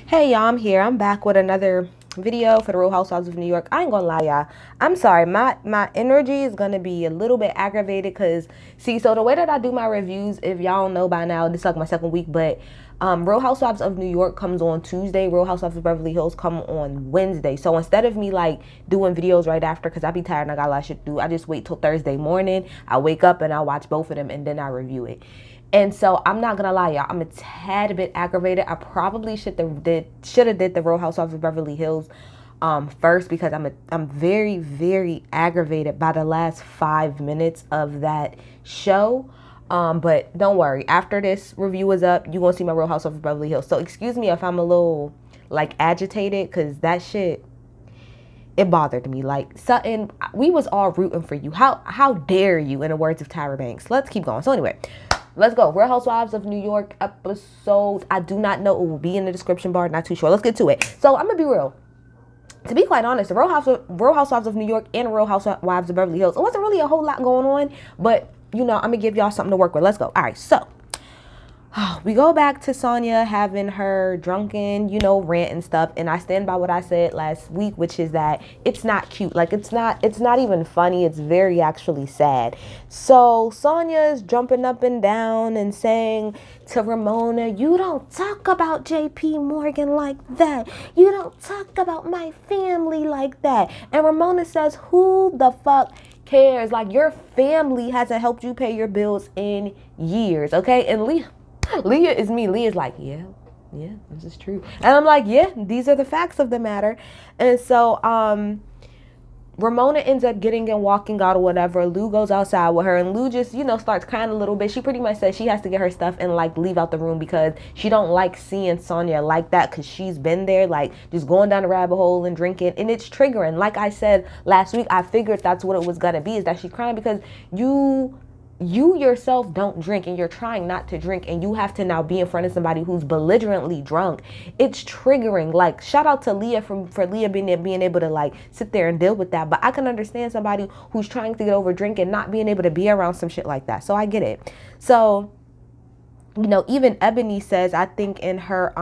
Hey y'all, I'm here. I'm back with another video for the Real Housewives of New York. I ain't gonna lie, y'all. I'm sorry. My energy is gonna be a little bit aggravated because see, so the way that I do my reviews, if y'all don't know by now, this is like my second week, but Real Housewives of New York comes on Tuesday. Real Housewives of Beverly Hills come on Wednesday. So instead of me like doing videos right after, because I be tired and I got a lot of shit to do, I just wait till Thursday morning. I wake up and I watch both of them and then I review it. And so I'm not gonna lie, y'all. I'm a tad bit aggravated. I probably should have did the Real Housewives of Beverly Hills first because I'm very aggravated by the last 5 minutes of that show. But don't worry. After this review is up, you gonna see my Real Housewives of Beverly Hills. So excuse me if I'm a little like agitated because that shit, it bothered me. Like Sutton, we was all rooting for you. How dare you? In the words of Tyra Banks. Let's keep going. So anyway. Let's go. Real Housewives of New York episode. I do not know. It will be in the description bar. Not too sure. Let's get to it. So I'm going to be real. To be quite honest, the Real Housewives of New York and Real Housewives of Beverly Hills, it wasn't really a whole lot going on. But, you know, I'm going to give y'all something to work with. Let's go. All right. So we go back to Sonya having her drunken, you know, rant and stuff. And I stand by what I said last week, which is that it's not cute. Like, it's not even funny. It's very actually sad. So Sonya's jumping up and down and saying to Ramona, you don't talk about JP Morgan like that. You don't talk about my family like that. And Ramona says, who the fuck cares? Like, your family hasn't helped you pay your bills in years, okay? And Leah is me. Leah's like, yeah, this is true. And I'm like, yeah, these are the facts of the matter. And so Ramona ends up getting and walking out or whatever. Lou goes outside with her and Lou just, you know, starts crying a little bit. She pretty much says she has to get her stuff and like leave out the room because she don't like seeing Sonya like that because she's been there, like just going down the rabbit hole and drinking, and it's triggering. Like I said last week, I figured that's what it was gonna be, is that she's crying because you yourself don't drink and you're trying not to drink and you have to now be in front of somebody who's belligerently drunk. It's triggering. Like, shout out to Leah for Leah being able to like sit there and deal with that. But I can understand somebody who's trying to get over drink and not being able to be around some shit like that. So I get it. So, you know, even Ebony says, I think in her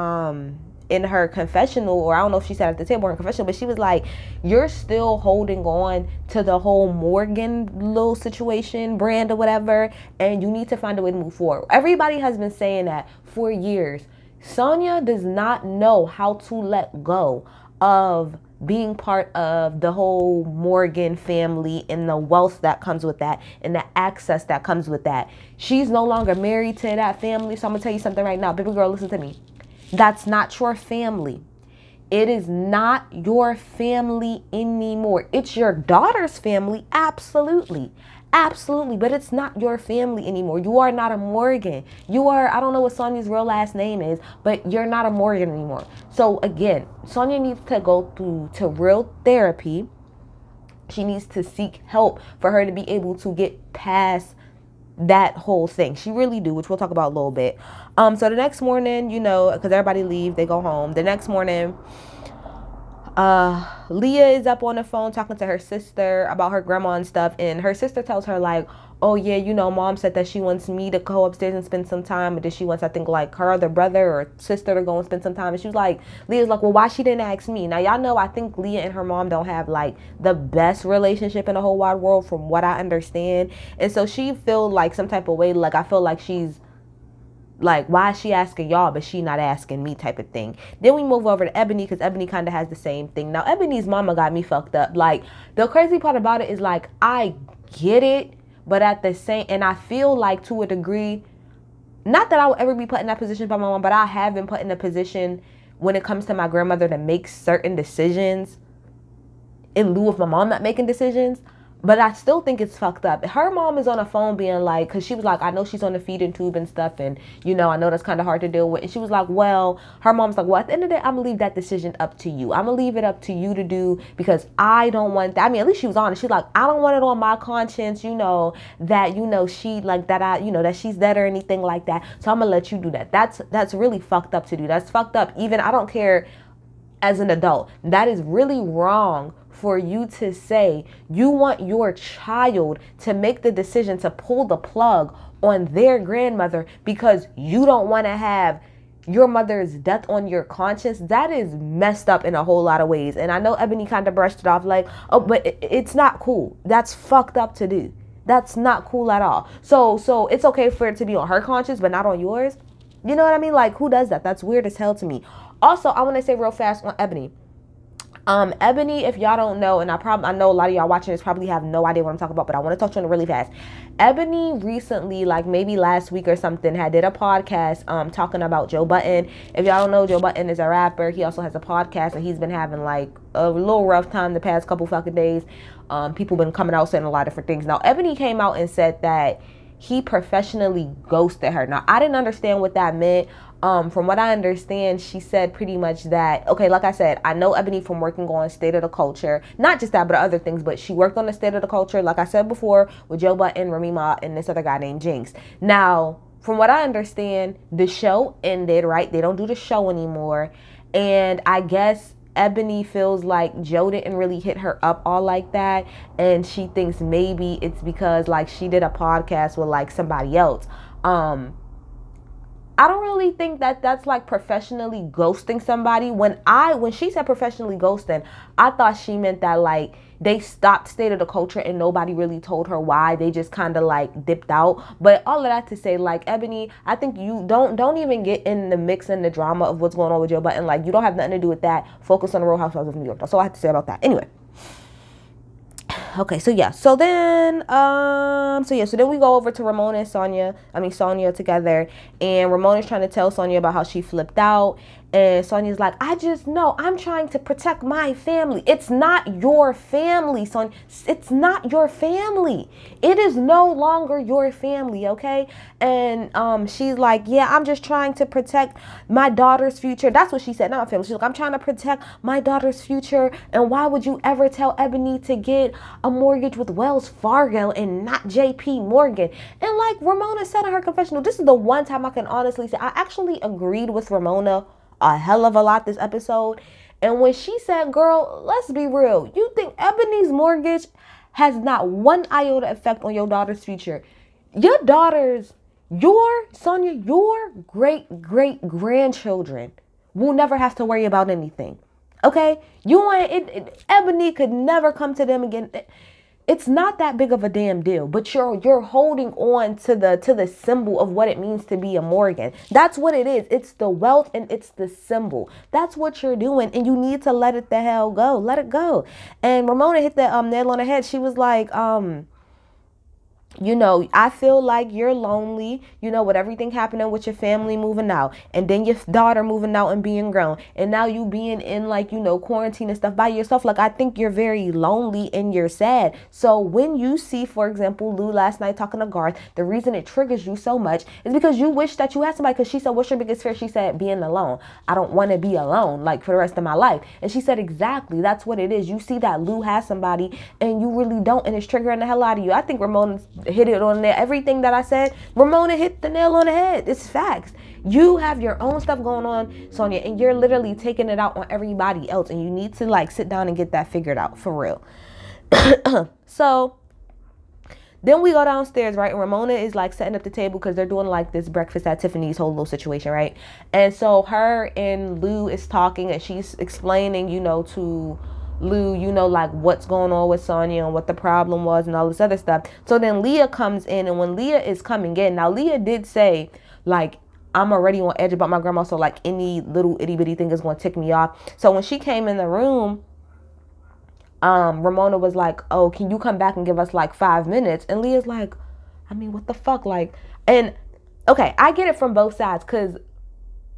confessional, or I don't know if she said at the table in her confessional, but she was like, you're still holding on to the whole Morgan little situation brand or whatever, and you need to find a way to move forward. Everybody has been saying that for years. Sonya does not know how to let go of being part of the whole Morgan family and the wealth that comes with that and the access that comes with that. She's no longer married to that family. So I'm gonna tell you something right now, baby girl, listen to me. That's not your family. It is not your family anymore. It's your daughter's family, absolutely. Absolutely, but it's not your family anymore. You are not a Morgan. You are, I don't know what Sonya's real last name is, but you're not a Morgan anymore. So again, Sonya needs to go to real therapy. She needs to seek help for her to be able to get past that whole thing. She really do, which we'll talk about a little bit. So the next morning, you know, because everybody leave, they go home. The next morning, Leah is up on the phone talking to her sister about her grandma and stuff, and her sister tells her like, oh yeah, you know, mom said that she wants me to go upstairs and spend some time, and then she wants, I think, like her other brother or sister to go and spend some time. And she was like, Leah's like, well, why she didn't ask me? Now y'all know, I think Leah and her mom don't have like the best relationship in the whole wide world from what I understand, and so she feel like some type of way, like I feel like she's like, why is she asking y'all but she not asking me type of thing. Then we move over to Ebony because Ebony kind of has the same thing. Now Ebony's mama got me fucked up. Like, the crazy part about it is like, I get it, but at the same, and I feel like to a degree, not that I would ever be put in that position by my mom, but I have been put in a position when it comes to my grandmother to make certain decisions in lieu of my mom not making decisions. But I still think it's fucked up. Her mom is on the phone being like, because she was like, I know she's on the feeding tube and stuff, and, you know, I know that's kind of hard to deal with. And she was like, well, her mom's like, well, at the end of the day, I'm going to leave that decision up to you. I'm going to leave it up to you to do because I don't want that. I mean, at least she was honest. She's like, I don't want it on my conscience, you know, that, you know, she, like, that I, you know, that she's dead or anything like that. So I'm going to let you do that. That's really fucked up to do. That's fucked up. Even, I don't care as an adult. That is really wrong for you to say you want your child to make the decision to pull the plug on their grandmother because you don't want to have your mother's death on your conscience, that is messed up in a whole lot of ways. And I know Ebony kind of brushed it off like, oh, but it's not cool. That's fucked up to do. That's not cool at all. So it's okay for it to be on her conscience, but not on yours. You know what I mean? Like, who does that? That's weird as hell to me. Also, I want to say real fast on Ebony. Ebony, if y'all don't know, and I know a lot of y'all watching this probably have no idea what I'm talking about, but I want to touch on it really fast. Ebony recently, like maybe last week or something, did a podcast talking about Joe Budden. If y'all don't know, Joe Budden is a rapper. He also has a podcast, and he's been having like a little rough time the past couple fucking days. People been coming out saying a lot of different things. Now, Ebony came out and said that he professionally ghosted her. Now, I didn't understand what that meant. From what I understand, she said pretty much that, okay, like I said, I know Ebony from working on State of the Culture. Not just that, but other things. But she worked on the State of the Culture, like I said before, with Joe Budden, Remy Ma, and this other guy named Jinx. Now, from what I understand, the show ended, right? They don't do the show anymore. And I guess Ebony feels like Joe didn't really hit her up all like that. And she thinks maybe it's because, like, she did a podcast with, like, somebody else. I don't really think that that's like professionally ghosting somebody. When she said professionally ghosting, I thought she meant that like they stopped State of the Culture and nobody really told her why. They just kind of like dipped out. But all of that to say, like, Ebony, I think you don't even get in the mix and the drama of what's going on with Joe Budden. Like, you don't have nothing to do with that. Focus on the Real Housewives of New York. That's all I have to say about that. Anyway. Okay, so then we go over to Ramona and Sonia together, and Ramona's trying to tell Sonia about how she flipped out, and Sonia's like, I'm trying to protect my family. It's not your family, Sonia. It's not your family. It is no longer your family, okay? And she's like, yeah, I'm just trying to protect my daughter's future. That's what she said, not my family. She's like, I'm trying to protect my daughter's future, and why would you ever tell Ebony to get a mortgage with Wells Fargo and not JP Morgan? And like Ramona said in her confessional, this is the one time I can honestly say I actually agreed with Ramona a hell of a lot this episode. And when she said, girl, let's be real, you think Ebony's mortgage has not one iota effect on your daughter's future? Your Sonia, your great grandchildren will never have to worry about anything. Okay, Ebony could never come to them again. It's not that big of a damn deal, but you're holding on to the symbol of what it means to be a Morgan. That's what it is. It's the wealth and it's the symbol. That's what you're doing, and you need to let it the hell go. Let it go. And Ramona hit the nail on the head. She was like, I feel like you're lonely, with everything happening with your family moving out, and then your daughter moving out and being grown, and now you being in like, quarantine and stuff by yourself. Like, I think you're very lonely and you're sad. So when you see, for example, Lou last night talking to Garth, the reason it triggers you so much is because you wish that you had somebody, because she said, what's your biggest fear? She said, being alone. I don't want to be alone, like, for the rest of my life. And she said, exactly, that's what it is. You see that Lou has somebody and you really don't, and it's triggering the hell out of you. I think Ramona's hit it on there. Everything that I said, Ramona hit the nail on the head. It's facts. You have your own stuff going on, Sonia, and you're literally taking it out on everybody else, and you need to like sit down and get that figured out for real. So then we go downstairs, right? And Ramona is like setting up the table because they're doing like this breakfast at Tiffany's whole little situation, right? And so her and Lou is talking, and she's explaining, to Lou, like what's going on with Sonia and what the problem was and all this other stuff. So then Leah comes in, and when Leah is coming in, now Leah did say, like, I'm already on edge about my grandma, so like any little itty bitty thing is going to tick me off. So when she came in the room, Ramona was like, oh, can you come back and give us like 5 minutes? And Leah's like, I mean, what the fuck? Like, and okay, I get it from both sides, because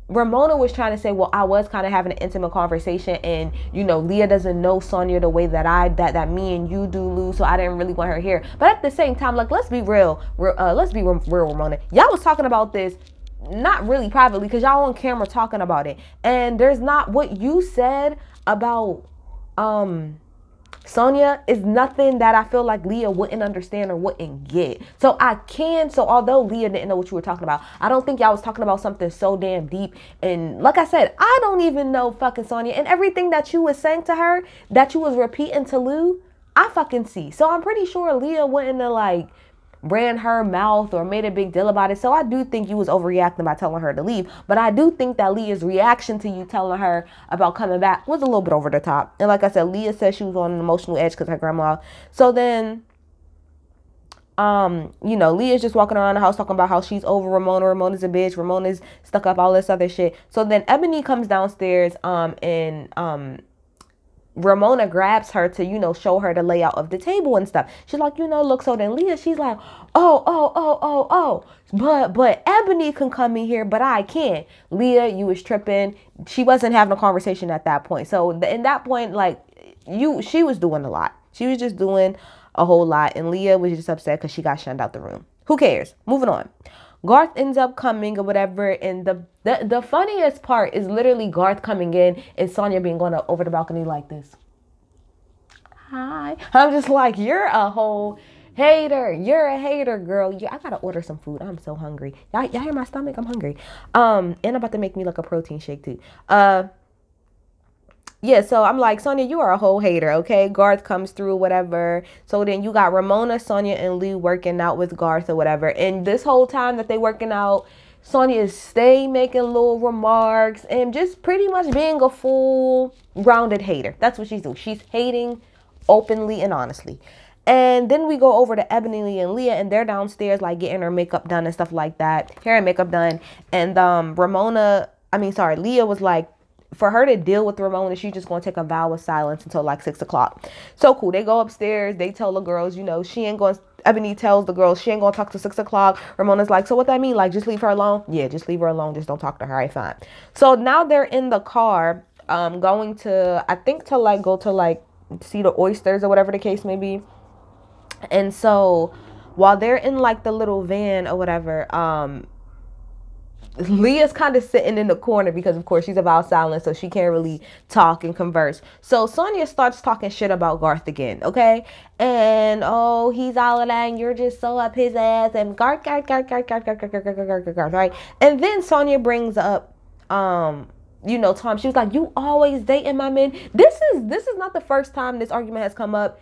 Ramona was trying to say, well, I was kind of having an intimate conversation, and Leah doesn't know Sonia the way that me and you do, Lou, so I didn't really want her here. But at the same time, like, let's be real, Ramona. Y'all was talking about this not really privately, because y'all on camera talking about it, and there's not, what you said about Sonia is nothing that I feel like Leah wouldn't understand or wouldn't get. So although Leah didn't know what you were talking about, I don't think y'all was talking about something so damn deep. And like I said, I don't even know fucking Sonia, and everything that you was saying to her, that you was repeating to Lou, I fucking see. So I'm pretty sure Leah wouldn't have like ran her mouth or made a big deal about it. So I do think you was overreacting by telling her to leave. But I do think that Leah's reaction to you telling her about coming back was a little bit over the top. And like I said, Leah said she was on an emotional edge because her grandma. So then, you know, Leah's just walking around the house talking about how she's over Ramona. Ramona's a bitch. Ramona's stuck up, all this other shit. So then Ebony comes downstairs, and Ramona grabs her to, you know, show her the layout of the table and stuff. She's like, you know, look. So then Leah, she's like, oh. But Ebony can come in here, but I can't. Leah, you was tripping. She wasn't having a conversation at that point. So in that point, like, she was doing a lot. She was just doing a whole lot. And Leah was just upset because she got shunned out the room. Who cares? Moving on. Garth ends up coming or whatever, and the funniest part is literally Garth coming in and Sonya being going over the balcony like this. Hi. I'm just like, you're a whole hater. You're a hater, girl. I gotta order some food. I'm so hungry. Y'all hear my stomach? I'm hungry. And I'm about to make me like a protein shake too. Yeah, so I'm like, Sonya, you are a whole hater, okay? Garth comes through, whatever. So then you got Ramona, Sonya, and Lou working out with Garth or whatever. And this whole time that they working out, Sonya is stay making little remarks and just pretty much being a full grounded hater. That's what she's doing. She's hating openly and honestly. And then we go over to Ebony and Leah, and they're downstairs like getting her makeup done and stuff like that. Hair and makeup done. And Leah was like, for her to deal with Ramona, she's just going to take a vow of silence until like 6 o'clock. So cool. They go upstairs. They tell the girls, you know, Ebony tells the girls she ain't going to talk till 6 o'clock. Ramona's like, so what that mean? Like, just leave her alone? Yeah, just leave her alone. Just don't talk to her. All right, fine. So now they're in the car, going to, I think to like go to like see the oysters or whatever the case may be. And so while they're in like the little van or whatever, Leah's kind of sitting in the corner because, of course, she's about silence, so she can't really talk and converse. So Sonya starts talking shit about Garth again, okay? And, oh, he's all of that, and you're just so up his ass, and Garth, right? And then Sonya brings up, you know, Tom. She was like, you always dating my men. This is not the first time this argument has come up.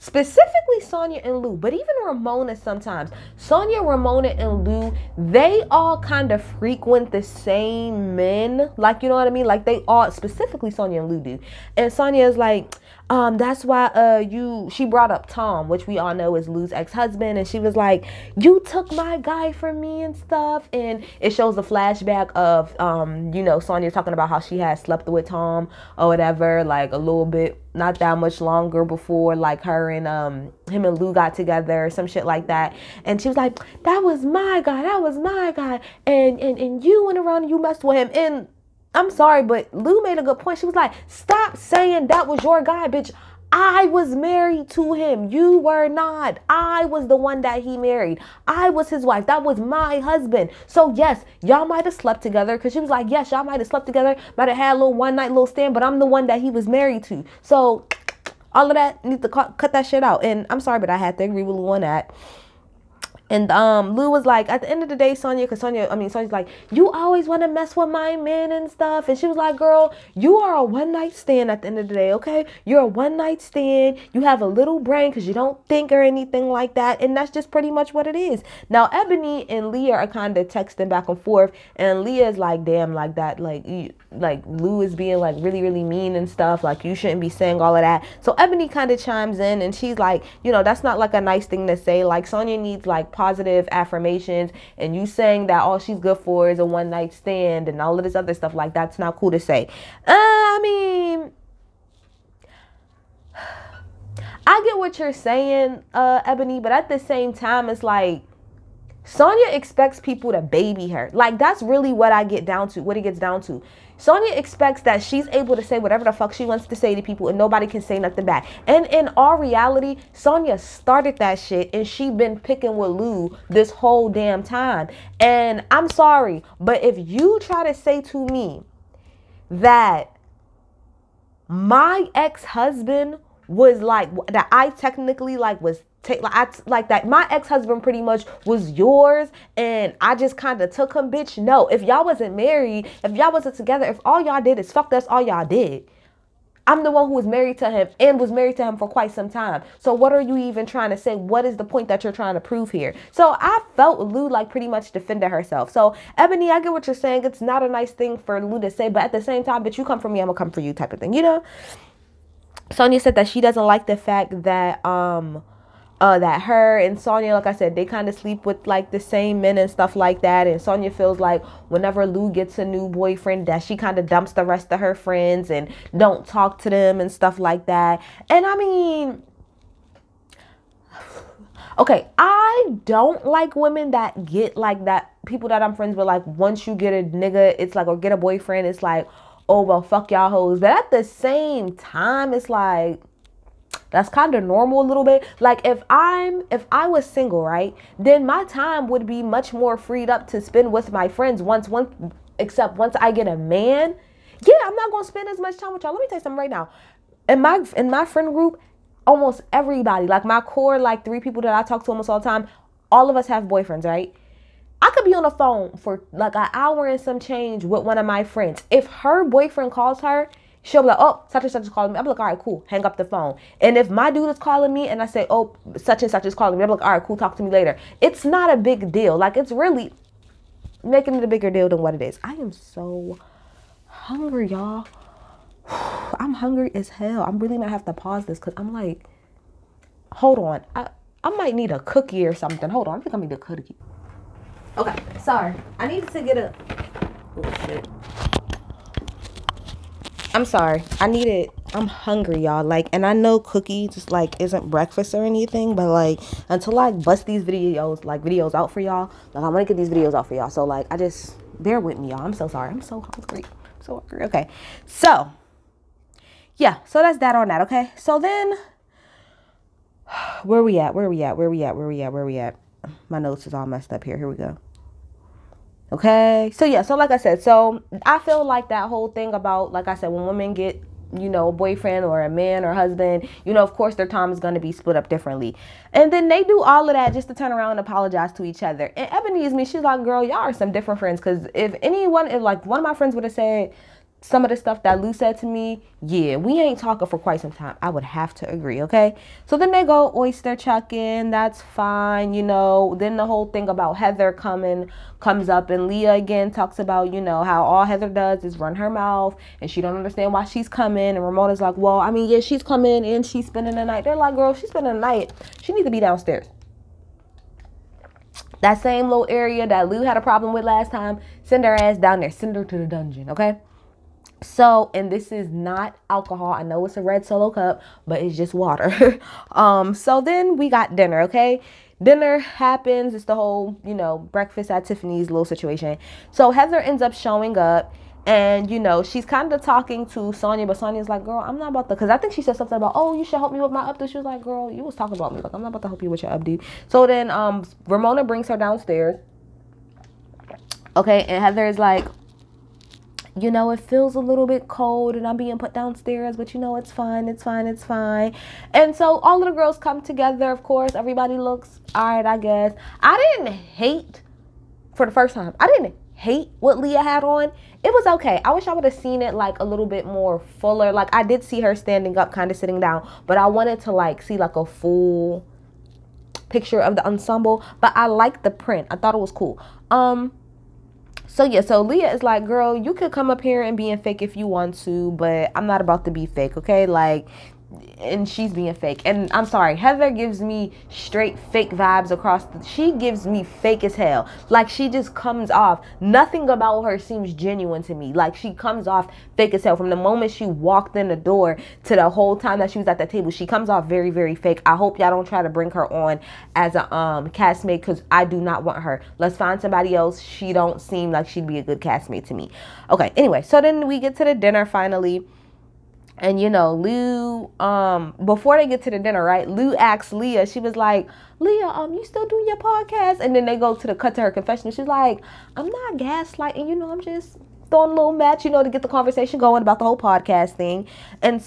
Specifically Sonya and Lou, but even Ramona sometimes. Sonya, Ramona, and Lou, they all kind of frequent the same men. Like, you know what I mean? Like, they all, specifically Sonya and Lou do. And Sonya is like, that's why she brought up Tom, which we all know is Lou's ex-husband, and she was like, you took my guy from me and stuff. And it shows the flashback of you know, Sonya talking about how she had slept with Tom or whatever, like a little bit, not that much longer before, like her and him and Lou got together, some shit like that. And she was like, that was my guy, and you went around and you messed with him. And I'm sorry, but Lou made a good point. She was like, stop saying that was your guy, bitch. I was married to him. You were not. I was the one that he married. I was his wife. That was my husband. So yes, y'all might have slept together, because she was like, yes, y'all might have slept together, might have had a little one night, little stand, but I'm the one that he was married to. So all of that, need to cut that shit out. And I'm sorry, but I had to agree with Lou on that. And Lou was like, at the end of the day, Sonya, because Sonya's like, you always want to mess with my men and stuff. And she was like, girl, you are a one-night stand at the end of the day, okay? You're a one-night stand. You have a little brain because you don't think or anything like that. And that's just pretty much what it is. Now, Ebony and Leah are kind of texting back and forth. And Leah is like, damn, like that. Like Lou is being like really, really mean and stuff. Like, you shouldn't be saying all of that. So Ebony kind of chimes in and she's like, you know, that's not like a nice thing to say. Like, Sonya needs like positive affirmations, and you saying that all she's good for is a one-night stand and all of this other stuff, like, that's not cool to say. I mean, I get what you're saying, Ebony, but at the same time, it's like, Sonya expects people to baby her. Like, that's really what it gets down to. Sonya expects that she's able to say whatever the fuck she wants to say to people and nobody can say nothing back. And in all reality, Sonya started that shit and she been picking with Lou this whole damn time. And I'm sorry, but if you try to say to me that my ex-husband was like, that I technically like was like that my ex-husband pretty much was yours and I just kind of took him, bitch, no. If y'all wasn't married, if y'all wasn't together, if all y'all did is fuck, that's all y'all did. I'm the one who was married to him and was married to him for quite some time. So what are you even trying to say? What is the point that you're trying to prove here? So I felt Lou like pretty much defended herself. So Ebony, I get what you're saying. It's not a nice thing for Lou to say, but at the same time, bitch, you come for me, I'm gonna come for you type of thing, you know? Sonia said that she doesn't like the fact that that her and Sonia, like I said, they kind of sleep with like the same men and stuff like that. And Sonia feels like whenever Lou gets a new boyfriend that she kind of dumps the rest of her friends and don't talk to them and stuff like that. And I mean, okay, I don't like women that get like that. People that I'm friends with, like once you get a nigga, it's like, or get a boyfriend, it's like, oh, well, fuck y'all hoes. But at the same time, it's like, that's kind of normal a little bit. Like if I was single, right, then my time would be much more freed up to spend with my friends except once I get a man. Yeah, I'm not gonna spend as much time with y'all. Let me tell you something right now. In my friend group, almost everybody, like my core, like 3 people that I talk to almost all the time, all of us have boyfriends, right? I could be on the phone for like an hour and some change with one of my friends. If her boyfriend calls her, she'll be like, oh, such and such is calling me. I'll be like, all right, cool. Hang up the phone. And if my dude is calling me and I say, oh, such and such is calling me, I'll be like, all right, cool. Talk to me later. It's not a big deal. Like, it's really making it a bigger deal than what it is. I am so hungry, y'all. I'm hungry as hell. I'm really going to have to pause this because I'm like, hold on. I might need a cookie or something. Hold on. I think I need a cookie. Okay. Sorry. I need to get a... Oh, shit. I'm sorry. I'm hungry, y'all. Like, and I know cookies just like isn't breakfast or anything, but like until I bust these videos out for y'all, like I'm gonna get these videos out for y'all. So like, I just bear with me, y'all. I'm so sorry. I'm so hungry. I'm so hungry. Okay. So yeah. So that's that on that. Okay. So then where we at? My notes is all messed up here. Here we go. Okay. So yeah. So like I said, so I feel like that whole thing about, like I said, when women get, you know, a boyfriend or a man or husband, you know, of course their time is going to be split up differently. And then they do all of that just to turn around and apologize to each other. And Ebony is me. She's like, girl, y'all are some different friends. Because if like one of my friends would have said some of the stuff that Lou said to me, yeah, we ain't talking for quite some time. I would have to agree, okay? So then they go oyster chucking. That's fine, you know. Then the whole thing about Heather comes up, and Leah again talks about, you know, how all Heather does is run her mouth, and she don't understand why she's coming. And Ramona's like, well, I mean, yeah, she's coming and she's spending the night. They're like, girl, she's spending the night. She needs to be downstairs. That same little area that Lou had a problem with last time, send her ass down there. Send her to the dungeon, okay? So, and this is not alcohol. I know it's a red Solo cup, but it's just water. So then we got dinner, okay? Dinner happens. It's the whole, you know, breakfast at Tiffany's little situation. So Heather ends up showing up, and, you know, she's kind of talking to Sonia, but Sonia's like, girl, I'm not about to, because I think she said something about, oh, you should help me with my updo. She was like, girl, you was talking about me. Like, I'm not about to help you with your updo. So then Ramona brings her downstairs. Okay, and Heather is like, you know, it feels a little bit cold and I'm being put downstairs, but you know, it's fine. And so all of the girls come together. Of course, everybody looks all right, I guess. I didn't hate, for the first time, I didn't hate what Leah had on. It was okay. I wish I would have seen it like a little bit more fuller. Like I did see her standing up, kind of sitting down, but I wanted to like see like a full picture of the ensemble. But I liked the print. I thought it was cool. So yeah, so Leah is like, girl, you could come up here and be fake if you want to, but I'm not about to be fake, okay? Like, and she's being fake. And I'm sorry, Heather gives me straight fake vibes she gives me fake as hell. Like, she just comes off, nothing about her seems genuine to me. Like, she comes off fake as hell. From the moment she walked in the door to the whole time that she was at the table, she comes off very, very fake. I hope y'all don't try to bring her on as a castmate, because I do not want her. Let's find somebody else. She don't seem like she'd be a good castmate to me. Okay, anyway, so then we get to the dinner finally. And, you know, Lou, before they get to the dinner, right, Lou asks Leah, she was like, Leah, you still doing your podcast? And then they go to cut to her confession. She's like, I'm not gaslighting, you know, I'm just throwing a little match, you know, to get the conversation going about the whole podcast thing. And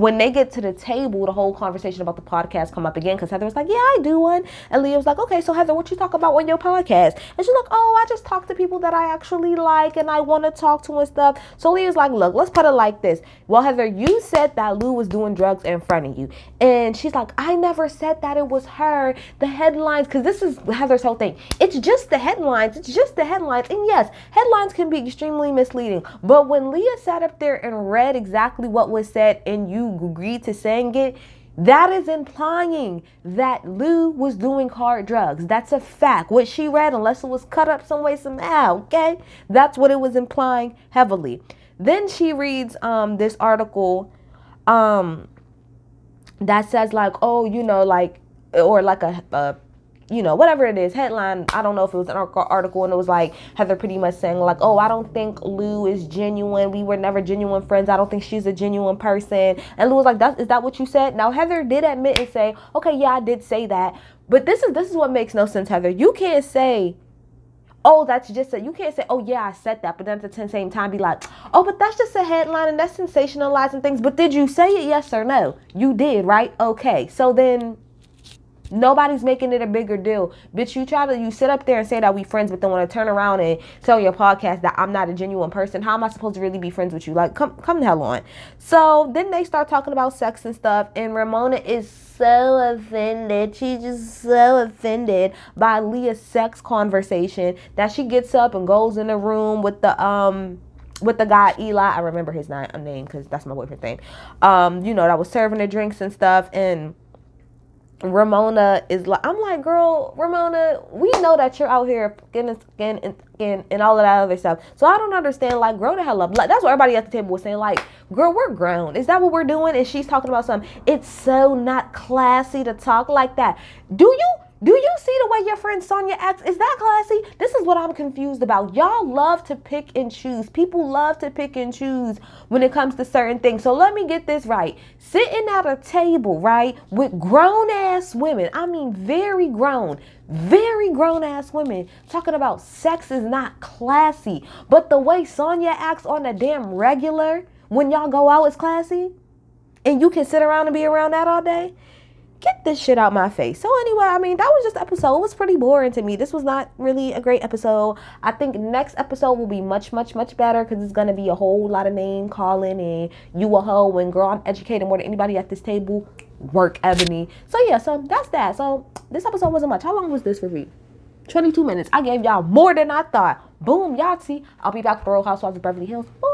when they get to the table, the whole conversation about the podcast come up again, because Heather was like, yeah, I do one. And Leah was like, okay, so Heather, what you talk about on your podcast? And she's like, oh, I just talk to people that I actually like and I want to talk to and stuff. So Leah's like, look, let's put it like this. Well, Heather, you said that Lou was doing drugs in front of you. And she's like, I never said that it was her. The headlines, because this is Heather's whole thing. It's just the headlines. It's just the headlines. And yes, headlines can be extremely misleading. But when Leah sat up there and read exactly what was said and you agreed to saying it, that is implying that Lou was doing hard drugs. That's a fact. What she read, unless it was cut up some way somehow, okay? That's what it was implying heavily. Then she reads this article that says like, oh, you know, like, or like a you know, whatever it is, headline. I don't know if it was an article, and it was like Heather pretty much saying like, oh, I don't think Lou is genuine. We were never genuine friends. I don't think she's a genuine person. And Lou was like, is that what you said? Now Heather did admit and say, okay, yeah, I did say that. But this is what makes no sense, Heather. You can't say, oh, that's just you can't say, oh yeah, I said that, but then at the same time be like, oh, but that's just a headline and that's sensationalizing things. But did you say it? Yes or no? You did, right? Okay, so then nobody's making it a bigger deal. Bitch, you sit up there and say that we friends, but then want to turn around and tell your podcast that I'm not a genuine person. How am I supposed to really be friends with you? Like, come the hell on. So then they start talking about sex and stuff, and Ramona is so offended. She's just so offended by Leah's sex conversation that she gets up and goes in the room with the guy Eli. I remember his name because that's my boyfriend's name. You know, that was serving the drinks and stuff, and Ramona is like, I'm like, girl, Ramona, we know that you're out here getting and all of that other stuff. So I don't understand, like, grow the hell up. Like, that's what everybody at the table was saying, like, girl, we're grown. Is that what we're doing? And she's talking about something. It's so not classy to talk like that. Do you see the way your friend Sonia acts? Is that classy? This is what I'm confused about. Y'all love to pick and choose. People love to pick and choose when it comes to certain things. So let me get this right. Sitting at a table, right, with grown-ass women. I mean, very grown ass women talking about sex is not classy. But the way Sonia acts on the damn regular when y'all go out is classy. And you can sit around and be around that all day. Get this shit out my face. So anyway, I mean, that was just the episode. It was pretty boring to me. This was not really a great episode. I think next episode will be much, much, much better because it's going to be a whole lot of name calling and you a hoe and girl, I'm educated more than anybody at this table. Work, Ebony. So yeah, so that's that. So this episode wasn't much. How long was this review? 22 minutes. I gave y'all more than I thought. Boom, Yahtzee. I'll be back with the Real Housewives of Beverly Hills. Boom.